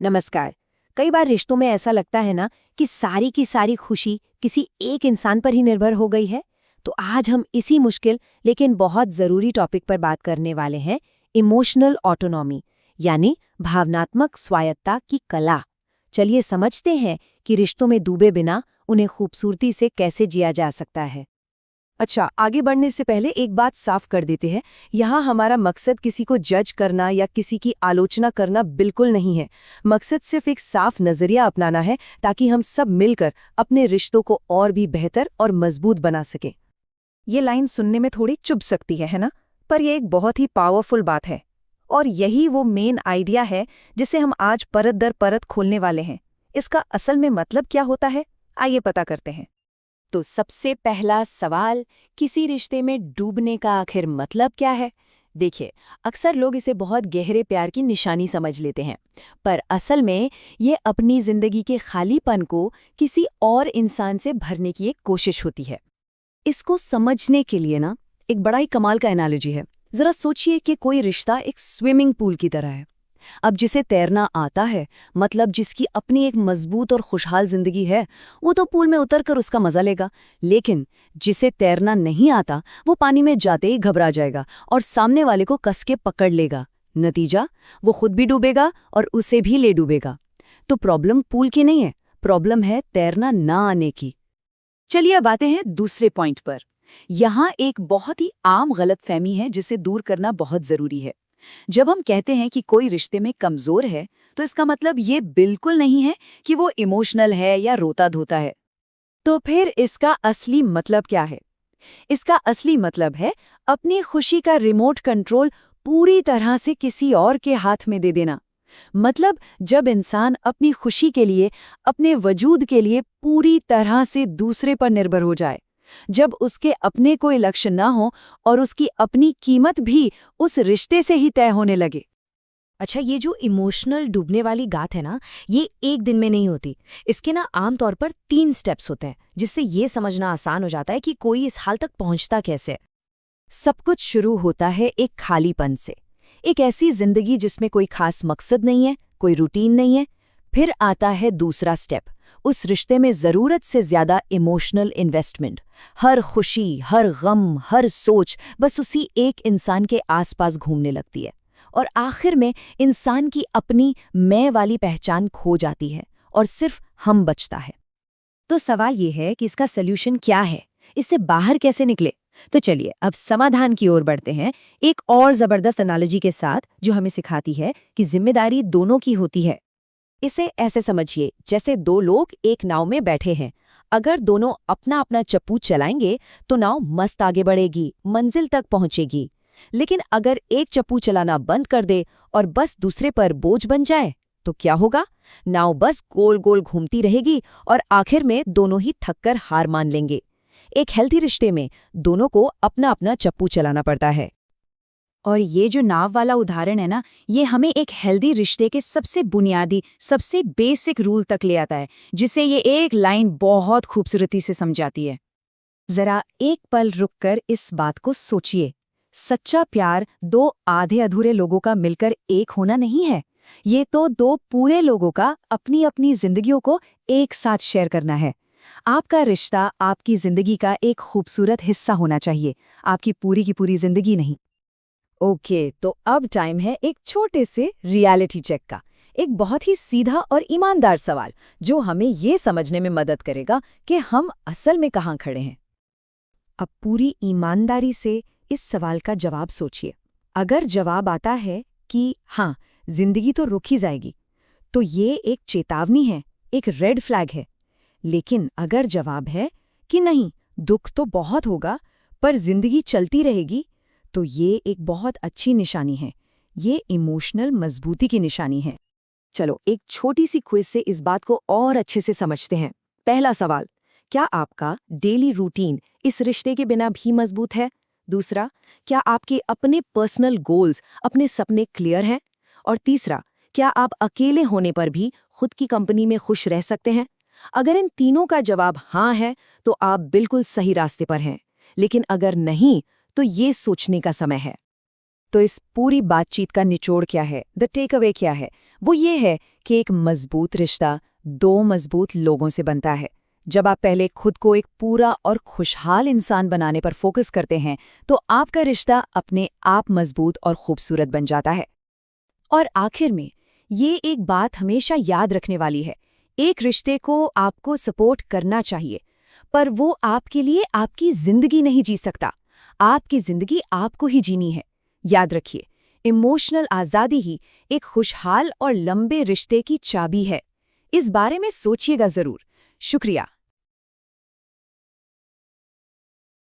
नमस्कार। कई बार रिश्तों में ऐसा लगता है ना कि सारी की सारी खुशी किसी एक इंसान पर ही निर्भर हो गई है। तो आज हम इसी मुश्किल लेकिन बहुत ज़रूरी टॉपिक पर बात करने वाले हैं, इमोशनल ऑटोनॉमी, यानी भावनात्मक स्वायत्ता की कला। चलिए समझते हैं कि रिश्तों में डूबे बिना उन्हें खूबसूरती से कैसे जिया जा सकता है। अच्छा, आगे बढ़ने से पहले एक बात साफ कर देते हैं। यहाँ हमारा मकसद किसी को जज करना या किसी की आलोचना करना बिल्कुल नहीं है। मकसद सिर्फ एक साफ नजरिया अपनाना है ताकि हम सब मिलकर अपने रिश्तों को और भी बेहतर और मजबूत बना सकें। ये लाइन सुनने में थोड़ी चुभ सकती है ना? पर यह एक बहुत ही पावरफुल बात है। और यही वो मेन आइडिया है जिसे हम आज परत दर परत खोलने वाले हैं। इसका असल में मतलब क्या होता है, आइए पता करते हैं। तो सबसे पहला सवाल, किसी रिश्ते में डूबने का आखिर मतलब क्या है? देखिए, अक्सर लोग इसे बहुत गहरे प्यार की निशानी समझ लेते हैं, पर असल में ये अपनी जिंदगी के खालीपन को किसी और इंसान से भरने की एक कोशिश होती है। इसको समझने के लिए ना एक बड़ा ही कमाल का एनालॉजी है। जरा सोचिए कि कोई रिश्ता एक स्विमिंग पूल की तरह है। अब जिसे तैरना आता है, मतलब जिसकी अपनी एक मजबूत और खुशहाल जिंदगी है, वो तो पूल में उतरकर उसका मजा लेगा। लेकिन जिसे तैरना नहीं आता, वो पानी में जाते ही घबरा जाएगा और सामने वाले को कस के पकड़ लेगा। नतीजा, वो खुद भी डूबेगा और उसे भी ले डूबेगा। तो प्रॉब्लम पूल की नहीं है, प्रॉब्लम है तैरना ना आने की। चलिए अब आते हैं दूसरे पॉइंट पर। यहाँ एक बहुत ही आम गलतफहमी है जिसे दूर करना बहुत जरूरी है। जब हम कहते हैं कि कोई रिश्ते में कमजोर है, तो इसका मतलब ये बिल्कुल नहीं है कि वो इमोशनल है या रोता धोता है। तो फिर इसका असली मतलब क्या है? इसका असली मतलब है अपनी खुशी का रिमोट कंट्रोल पूरी तरह से किसी और के हाथ में दे देना। मतलब जब इंसान अपनी खुशी के लिए, अपने वजूद के लिए पूरी तरह से दूसरे पर निर्भर हो जाए, जब उसके अपने कोई लक्ष्य ना हो और उसकी अपनी कीमत भी उस रिश्ते से ही तय होने लगे। अच्छा, ये जो इमोशनल डूबने वाली बात है ना, ये एक दिन में नहीं होती। इसके ना आमतौर पर 3 स्टेप्स होते हैं, जिससे ये समझना आसान हो जाता है कि कोई इस हाल तक पहुंचता कैसे है। सब कुछ शुरू होता है एक खालीपन से, एक ऐसी जिंदगी जिसमें कोई खास मकसद नहीं है, कोई रूटीन नहीं है। फिर आता है दूसरा स्टेप, उस रिश्ते में जरूरत से ज्यादा इमोशनल इन्वेस्टमेंट। हर खुशी, हर गम, हर सोच बस उसी एक इंसान के आसपास घूमने लगती है। और आखिर में इंसान की अपनी मैं वाली पहचान खो जाती है और सिर्फ हम बचता है। तो सवाल ये है कि इसका सल्यूशन क्या है, इससे बाहर कैसे निकले? तो चलिए अब समाधान की ओर बढ़ते हैं, एक और जबरदस्त एनालॉजी के साथ जो हमें सिखाती है कि जिम्मेदारी दोनों की होती है। इसे ऐसे समझिए जैसे 2 लोग एक नाव में बैठे हैं। अगर दोनों अपना अपना चप्पू चलाएंगे तो नाव मस्त आगे बढ़ेगी, मंजिल तक पहुंचेगी। लेकिन अगर एक चप्पू चलाना बंद कर दे और बस दूसरे पर बोझ बन जाए तो क्या होगा? नाव बस गोल गोल घूमती रहेगी और आखिर में दोनों ही थककर हार मान लेंगे। एक हेल्थी रिश्ते में दोनों को अपना अपना चप्पू चलाना पड़ता है। और ये जो नाव वाला उदाहरण है ना, ये हमें एक हेल्दी रिश्ते के सबसे बुनियादी, सबसे बेसिक रूल तक ले आता है, जिसे ये एक लाइन बहुत खूबसूरती से समझाती है। जरा एक पल रुककर इस बात को सोचिए। सच्चा प्यार 2 आधे अधूरे लोगों का मिलकर एक होना नहीं है। ये तो 2 पूरे लोगों का अपनी अपनी जिंदगियों को एक साथ शेयर करना है। आपका रिश्ता आपकी जिंदगी का एक खूबसूरत हिस्सा होना चाहिए, आपकी पूरी की पूरी जिंदगी नहीं। ओके, तो अब टाइम है एक छोटे से रियलिटी चेक का। एक बहुत ही सीधा और ईमानदार सवाल जो हमें ये समझने में मदद करेगा कि हम असल में कहाँ खड़े हैं। अब पूरी ईमानदारी से इस सवाल का जवाब सोचिए। अगर जवाब आता है कि हाँ, जिंदगी तो रुक ही जाएगी, तो ये एक चेतावनी है, एक रेड फ्लैग है। लेकिन अगर जवाब है कि नहीं, दुख तो बहुत होगा पर जिंदगी चलती रहेगी, तो ये एक बहुत अच्छी निशानी है। ये इमोशनल मजबूती की निशानी है। चलो एक छोटी सी क्विज से इस बात को और अच्छे से समझते हैं। पहला सवाल, क्या आपका डेली रूटीन इस रिश्ते के बिना भी मजबूत है? दूसरा, क्या आपके अपने पर्सनल गोल्स, अपने सपने क्लियर हैं? और तीसरा, क्या आप अकेले होने पर भी खुद की कंपनी में खुश रह सकते हैं? अगर इन तीनों का जवाब हाँ है, तो आप बिल्कुल सही रास्ते पर हैं। लेकिन अगर नहीं, तो ये सोचने का समय है। तो इस पूरी बातचीत का निचोड़ क्या है, द टेक अवे क्या है? वो ये है कि एक मजबूत रिश्ता दो मजबूत लोगों से बनता है। जब आप पहले खुद को एक पूरा और खुशहाल इंसान बनाने पर फोकस करते हैं तो आपका रिश्ता अपने आप मजबूत और खूबसूरत बन जाता है। और आखिर में ये एक बात हमेशा याद रखने वाली है, एक रिश्ते को आपको सपोर्ट करना चाहिए, पर वो आपके लिए आपकी जिंदगी नहीं जी सकता। आपकी जिंदगी आपको ही जीनी है। याद रखिए, इमोशनल आज़ादी ही एक खुशहाल और लंबे रिश्ते की चाबी है। इस बारे में सोचिएगा ज़रूर। शुक्रिया।